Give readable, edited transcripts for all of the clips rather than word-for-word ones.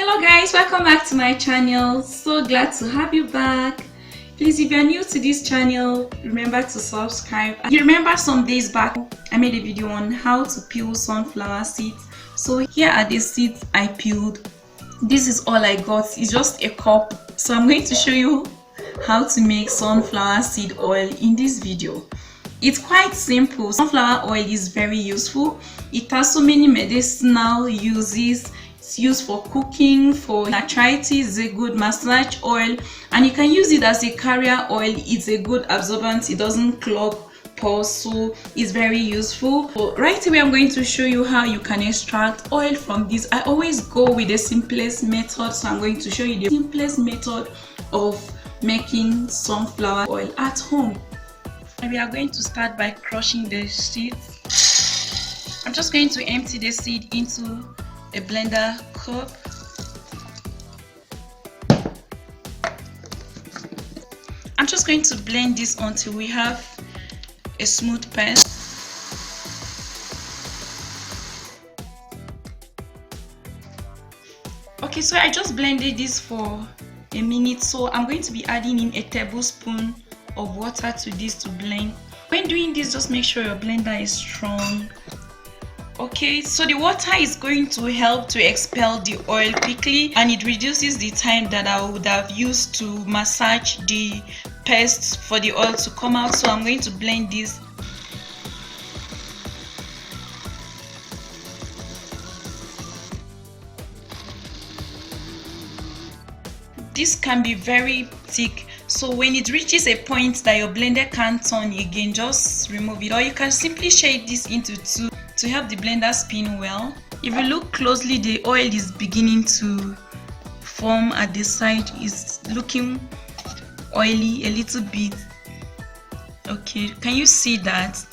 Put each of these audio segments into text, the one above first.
Hello guys, welcome back to my channel. So glad to have you back. Please, if you're new to this channel, remember to subscribe. You remember some days back I made a video on how to peel sunflower seeds. So here are the seeds I peeled. This is all I got. It's just a cup. So I'm going to show you how to make sunflower seed oil in this video. It's quite simple. Sunflower oil is very useful. It has so many medicinal uses. It's used for cooking, for arthritis. It's a good massage oil, and you can use it as a carrier oil. It's a good absorbent. It doesn't clog pores, so it's very useful. So right away I'm going to show you how you can extract oil from this. I always go with the simplest method, so I'm going to show you the simplest method of making sunflower oil at home. And we are going to start by crushing the seeds. I'm just going to empty the seed into a blender cup. I'm just going to blend this until we have a smooth paste. Okay, so I just blended this for a minute, so I'm going to be adding in a tablespoon of water to this to blend. When doing this, just make sure your blender is strong. Okay, so the water is going to help to expel the oil quickly, and it reduces the time that I would have used to massage the paste for the oil to come out. So I'm going to blend this. This can be very thick, so when it reaches a point that your blender can't turn again, just remove it, or you can simply shade this into two to help the blender spin well. If you look closely, the oil is beginning to form at the side. It's looking oily a little bit. Okay, can you see that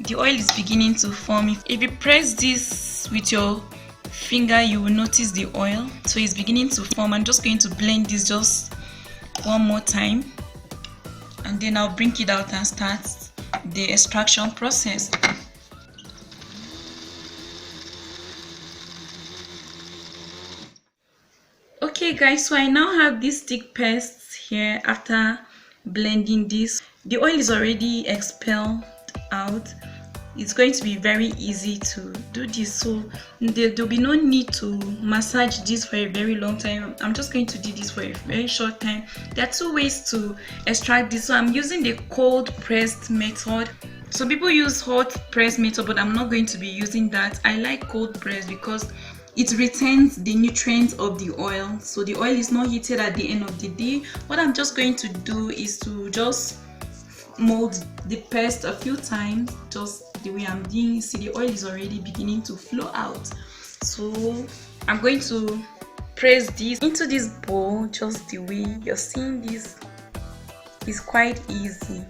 the oil is beginning to form? If you press this with your finger, you will notice the oil, so it's beginning to form. I'm just going to blend this just one more time, and then I'll bring it out and start the extraction process. Okay guys, so I now have this thick paste here. After blending this, the oil is already expelled out. It's going to be very easy to do this, so there'll be no need to massage this for a very long time. I'm just going to do this for a very short time. There are two ways to extract this, so I'm using the cold pressed method. Some people use hot press method, but I'm not going to be using that. I like cold press because it retains the nutrients of the oil, so the oil is not heated at the end of the day. What I'm just going to do is to just mold the paste a few times, just the way I'm doing. See, the oil is already beginning to flow out, so I'm going to press this into this bowl just the way you're seeing. This is quite easy.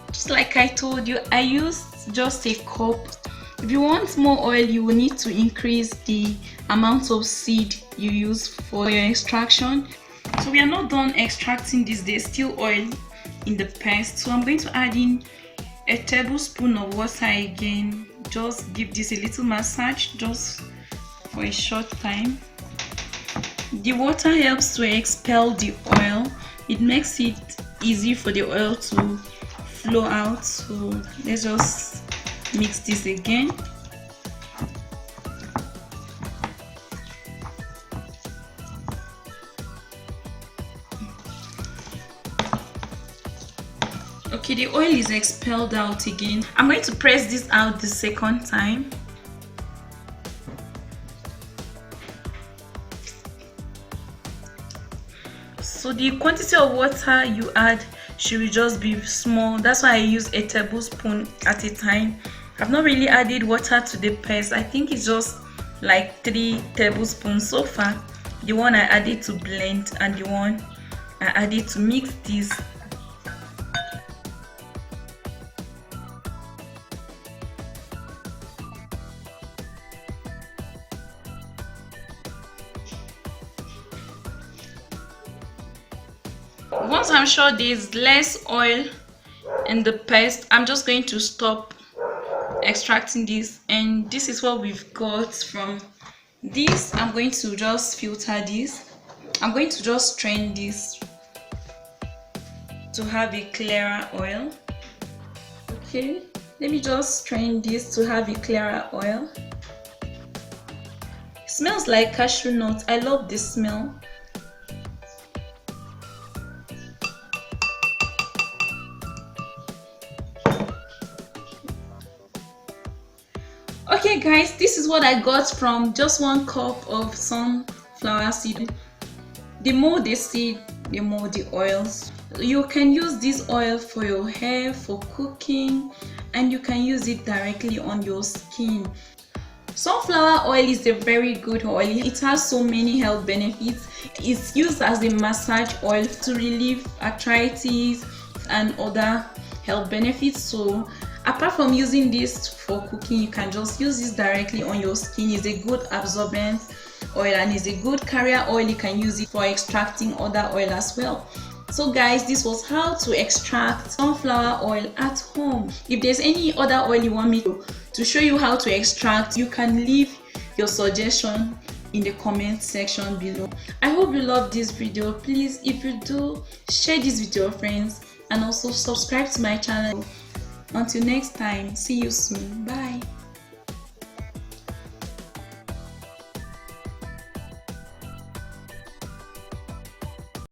Just like I told you, I used just a cup. If you want more oil, you will need to increase the amount of seed you use for your extraction. So we are not done extracting this. There's still oil in the paste, so I'm going to add in a tablespoon of water again. Just give this a little massage just for a short time. The water helps to expel the oil. It makes it easy for the oil to flow out. So let's just mix this again. Okay, the oil is expelled out again. I'm going to press this out the second time. So the quantity of water you add should just be small. That's why I use a tablespoon at a time. I've not really added water to the paste. I think it's just like 3 tablespoons so far. The one I added to blend and the one I added to mix this. Once I'm sure there's less oil in the paste, I'm just going to stop extracting this, and this is what we've got from this. I'm going to just filter this. I'm going to just strain this to have a clearer oil. Okay, let me just strain this to have a clearer oil. It smells like cashew nuts. I love this smell. Okay guys, this is what I got from just 1 cup of sunflower seed. The more the seed, the more the oils. You can use this oil for your hair, for cooking, and you can use it directly on your skin. Sunflower oil is a very good oil. It has so many health benefits. It's used as a massage oil to relieve arthritis and other health benefits. So apart from using this for cooking, you can just use this directly on your skin. It's a good absorbent oil and is a good carrier oil. You can use it for extracting other oil as well. So guys, this was how to extract sunflower oil at home. If there's any other oil you want me to show you how to extract, you can leave your suggestion in the comment section below. I hope you love this video. Please, if you do, share this with your friends and also subscribe to my channel. Until next time, see you soon. Bye.